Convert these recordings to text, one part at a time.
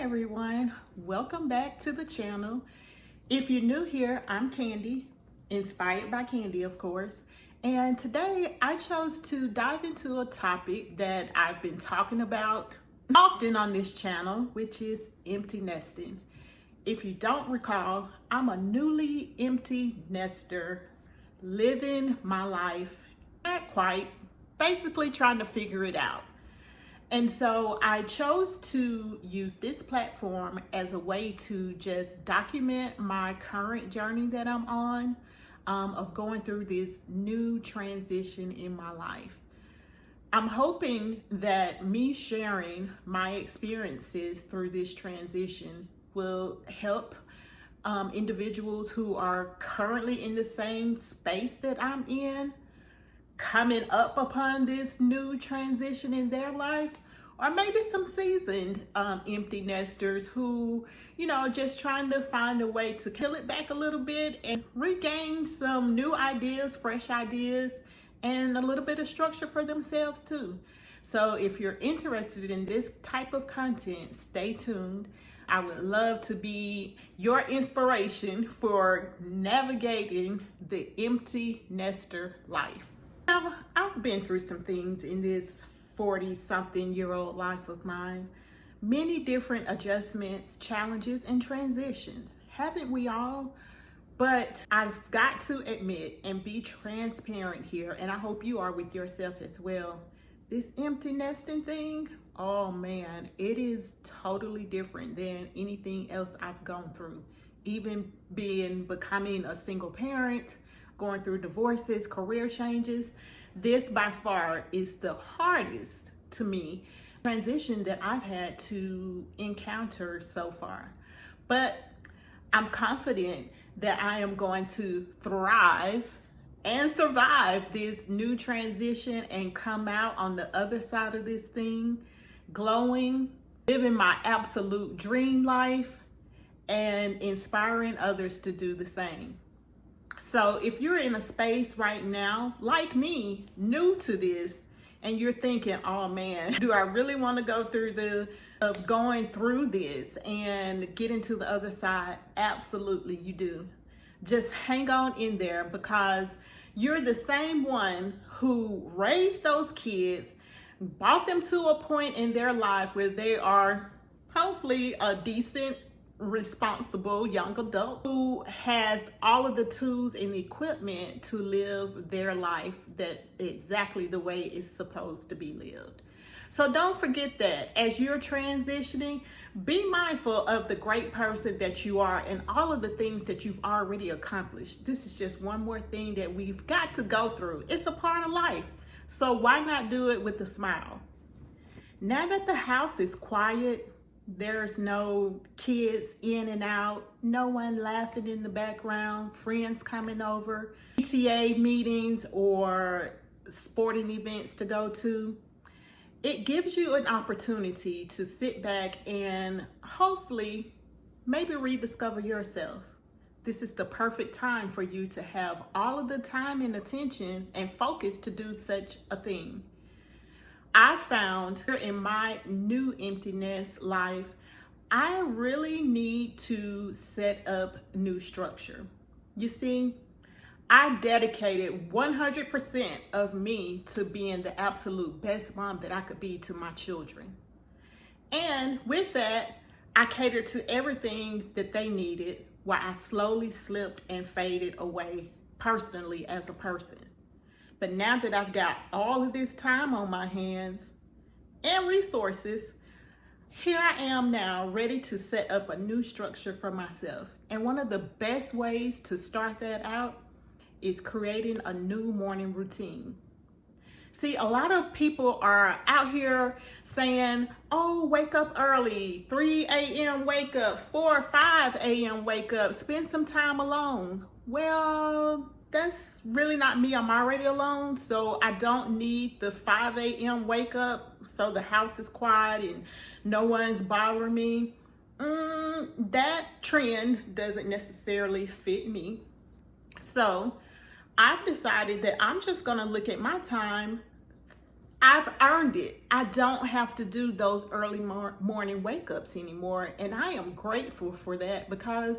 everyone, welcome back to the channel. If you're new here, I'm Candy, inspired by Candy, of course. And today I chose to dive into a topic that I've been talking about often on this channel, which is empty nesting. If you don't recall, I'm a newly empty nester, living my life, not quite, basically trying to figure it out. And so I chose to use this platform as a way to just document my current journey that I'm on, of going through this new transition in my life. I'm hoping that me sharing my experiences through this transition will help individuals who are currently in the same space that I'm in, coming up upon this new transition in their life, or maybe some seasoned empty nesters who, just trying to find a way to peel it back a little bit and regain some new ideas, fresh ideas, and a little bit of structure for themselves too. So if you're interested in this type of content, stay tuned. I would love to be your inspiration for navigating the empty nester life. Now, I've been through some things in this 40-something-year-old life of mine. Many different adjustments, challenges, and transitions. Haven't we all? But I've got to admit and be transparent here, and I hope you are with yourself as well. This empty nesting thing, oh man, it is totally different than anything else I've gone through. Even becoming a single parent, going through divorces, career changes. This by far is the hardest to me transition that I've had to encounter so far. But I'm confident that I am going to thrive and survive this new transition and come out on the other side of this thing, glowing, living my absolute dream life, and inspiring others to do the same. So if you're in a space right now, like me, new to this, and you're thinking, oh man, do I really want to go through going through this and get into the other side? Absolutely, you do. Just hang on in there, because you're the same one who raised those kids, brought them to a point in their lives where they are hopefully a decent, responsible young adult who has all of the tools and equipment to live their life that exactly the way it's supposed to be lived. So don't forget that as you're transitioning, be mindful of the great person that you are and all of the things that you've already accomplished. This is just one more thing that we've got to go through. It's a part of life. So why not do it with a smile? Now that the house is quiet, there's no kids in and out, no one laughing in the background, friends coming over, PTA meetings or sporting events to go to. It gives you an opportunity to sit back and hopefully maybe rediscover yourself. This is the perfect time for you to have all of the time and attention and focus to do such a thing. I found in my new emptiness life, I really need to set up new structure. You see, I dedicated 100% of me to being the absolute best mom that I could be to my children. And with that, I catered to everything that they needed while I slowly slipped and faded away personally as a person. But now that I've got all of this time on my hands and resources, here I am now ready to set up a new structure for myself. And one of the best ways to start that out is creating a new morning routine. See, a lot of people are out here saying, oh, wake up early, 3 a.m. wake up, 4 or 5 a.m. wake up, spend some time alone. Well, that's really not me. I'm already alone, so I don't need the 5 a.m. wake up so the house is quiet and no one's bothering me. That trend doesn't necessarily fit me. So I've decided that I'm just gonna look at my time I've earned it. I don't have to do those early morning wake ups anymore. And I am grateful for that because,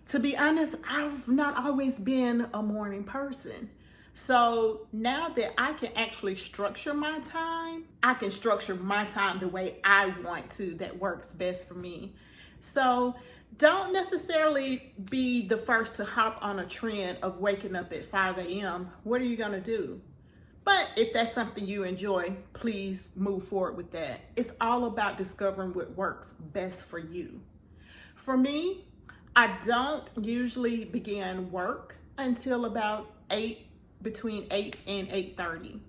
to be honest, I've not always been a morning person. So now that I can actually structure my time, I can structure my time the way I want to, that works best for me. So don't necessarily be the first to hop on a trend of waking up at 5 a.m. What are you going to do? But if that's something you enjoy, please move forward with that. It's all about discovering what works best for you. For me, I don't usually begin work until about 8, between 8 and 8:30.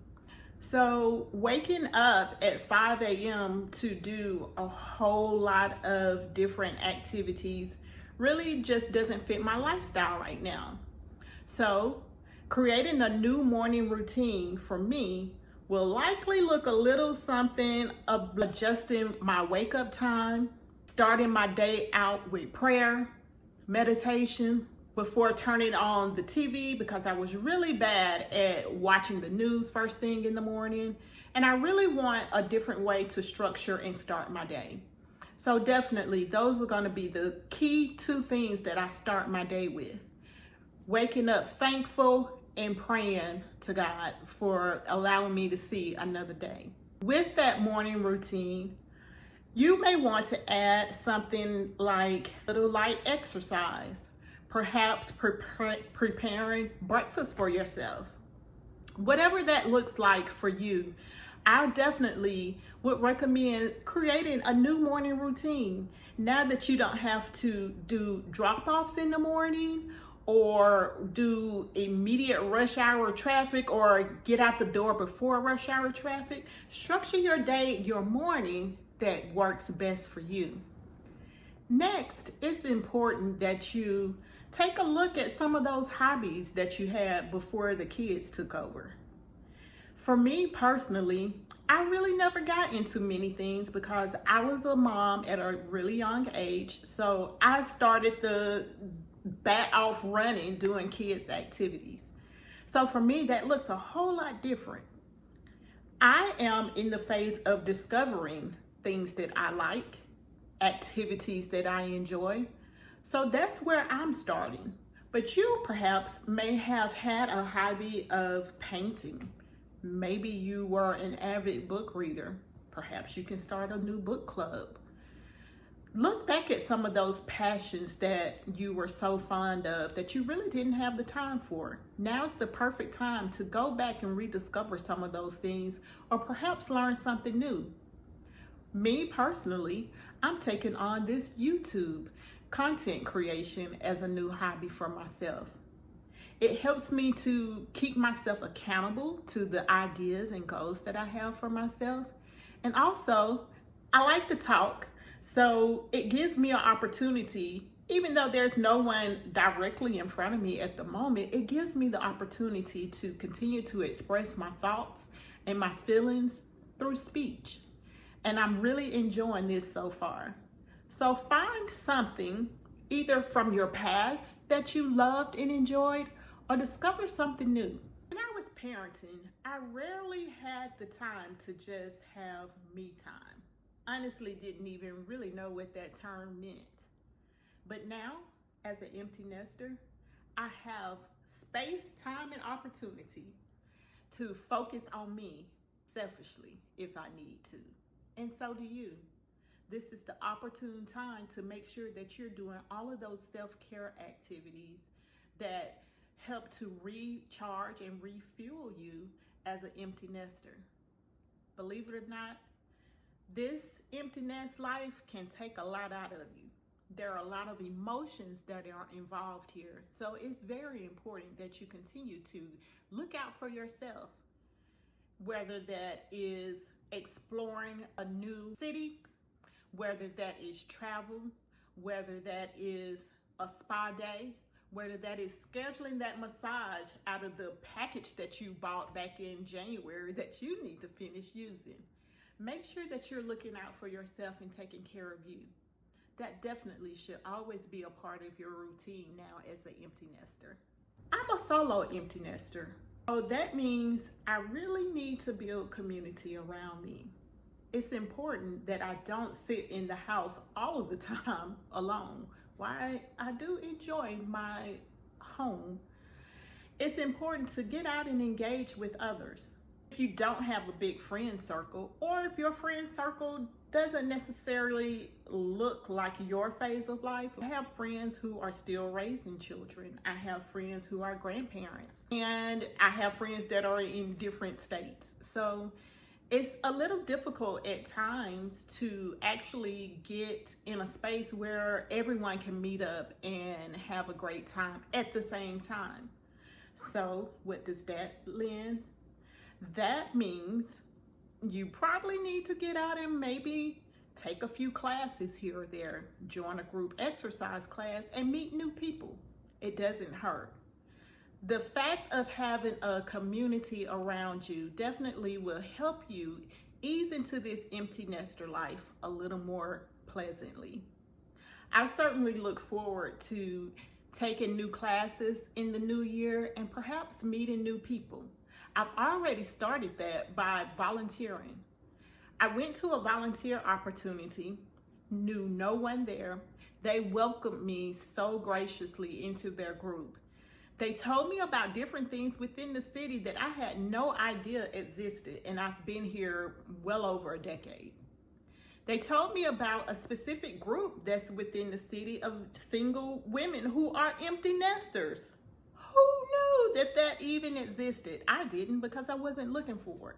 So waking up at 5 a.m. to do a whole lot of different activities really just doesn't fit my lifestyle right now. So creating a new morning routine for me will likely look a little something of adjusting my wake up time, starting my day out with prayer, meditation, before turning on the TV because I was really bad at watching the news first thing in the morning. And I really want a different way to structure and start my day. So definitely those are going to be the key two things that I start my day with. Waking up thankful and praying to God for allowing me to see another day. With that morning routine, you may want to add something like a little light exercise, perhaps preparing breakfast for yourself. Whatever that looks like for you, I definitely would recommend creating a new morning routine. Now that you don't have to do drop-offs in the morning or do immediate rush hour traffic or get out the door before rush hour traffic, structure your day, your morning that works best for you. Next, it's important that you take a look at some of those hobbies that you had before the kids took over. For me personally, I really never got into many things because I was a mom at a really young age. So I started the bat off running doing kids' activities. So for me, that looks a whole lot different. I am in the phase of discovering things that I like, activities that I enjoy. So that's where I'm starting. But you perhaps may have had a hobby of painting. Maybe you were an avid book reader. Perhaps you can start a new book club. Look back at some of those passions that you were so fond of that you really didn't have the time for. Now's the perfect time to go back and rediscover some of those things or perhaps learn something new. Me personally, I'm taking on this YouTube content creation as a new hobby for myself. It helps me to keep myself accountable to the ideas and goals that I have for myself. And also, I like to talk, so it gives me an opportunity, even though there's no one directly in front of me at the moment, it gives me the opportunity to continue to express my thoughts and my feelings through speech. And I'm really enjoying this so far. So find something either from your past that you loved and enjoyed or discover something new. When I was parenting, I rarely had the time to just have me time. Honestly, didn't even really know what that term meant. But now, as an empty nester, I have space, time, and opportunity to focus on me selfishly if I need to. And so do you. This is the opportune time to make sure that you're doing all of those self-care activities that help to recharge and refuel you as an empty nester. Believe it or not, this empty nest life can take a lot out of you. There are a lot of emotions that are involved here. So it's very important that you continue to look out for yourself, whether that is exploring a new city, whether that is travel, whether that is a spa day, whether that is scheduling that massage out of the package that you bought back in January that you need to finish using. Make sure that you're looking out for yourself and taking care of you. That definitely should always be a part of your routine now as an empty nester. I'm a solo empty nester. So that means I really need to build community around me. It's important that I don't sit in the house all of the time alone. While I do enjoy my home, it's important to get out and engage with others. If you don't have a big friend circle, or if your friend circle doesn't necessarily look like your phase of life, I have friends who are still raising children. I have friends who are grandparents, and I have friends that are in different states. So it's a little difficult at times to actually get in a space where everyone can meet up and have a great time at the same time. So what does that mean? That means you probably need to get out and maybe take a few classes here or there, join a group exercise class, and meet new people. It doesn't hurt. The fact of having a community around you definitely will help you ease into this empty nester life a little more pleasantly. I certainly look forward to taking new classes in the new year and perhaps meeting new people. I've already started that by volunteering. I went to a volunteer opportunity, knew no one there. They welcomed me so graciously into their group. They told me about different things within the city that I had no idea existed, and I've been here well over a decade. They told me about a specific group that's within the city of single women who are empty nesters. Who knew that that even existed? I didn't, because I wasn't looking for it.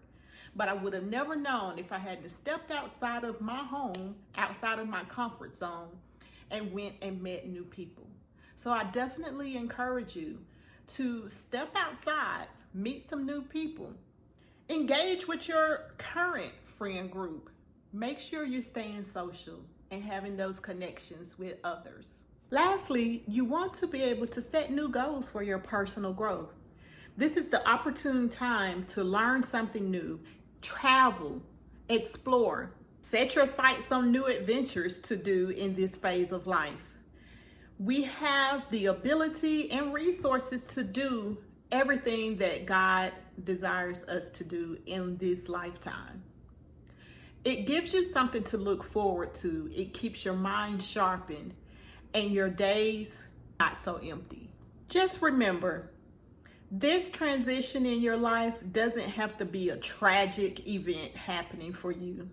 But I would have never known if I hadn't stepped outside of my home, outside of my comfort zone, and went and met new people. So I definitely encourage you to step outside, meet some new people, engage with your current friend group. Make sure you're staying social and having those connections with others. Lastly, you want to be able to set new goals for your personal growth. This is the opportune time to learn something new, travel, explore, set your sights on new adventures to do in this phase of life. We have the ability and resources to do everything that God desires us to do in this lifetime. It gives you something to look forward to. It keeps your mind sharpened and your days not so empty. Just remember, this transition in your life doesn't have to be a tragic event happening for you.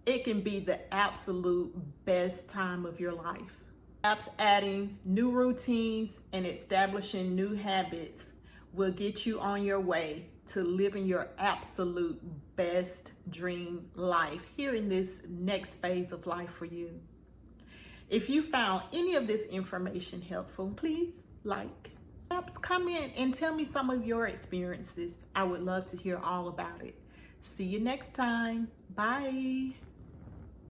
It can be the absolute best time of your life. Perhaps adding new routines and establishing new habits will get you on your way to living your absolute best dream life here in this next phase of life for you. If you found any of this information helpful, please like, perhaps comment and tell me some of your experiences. I would love to hear all about it. See you next time. Bye.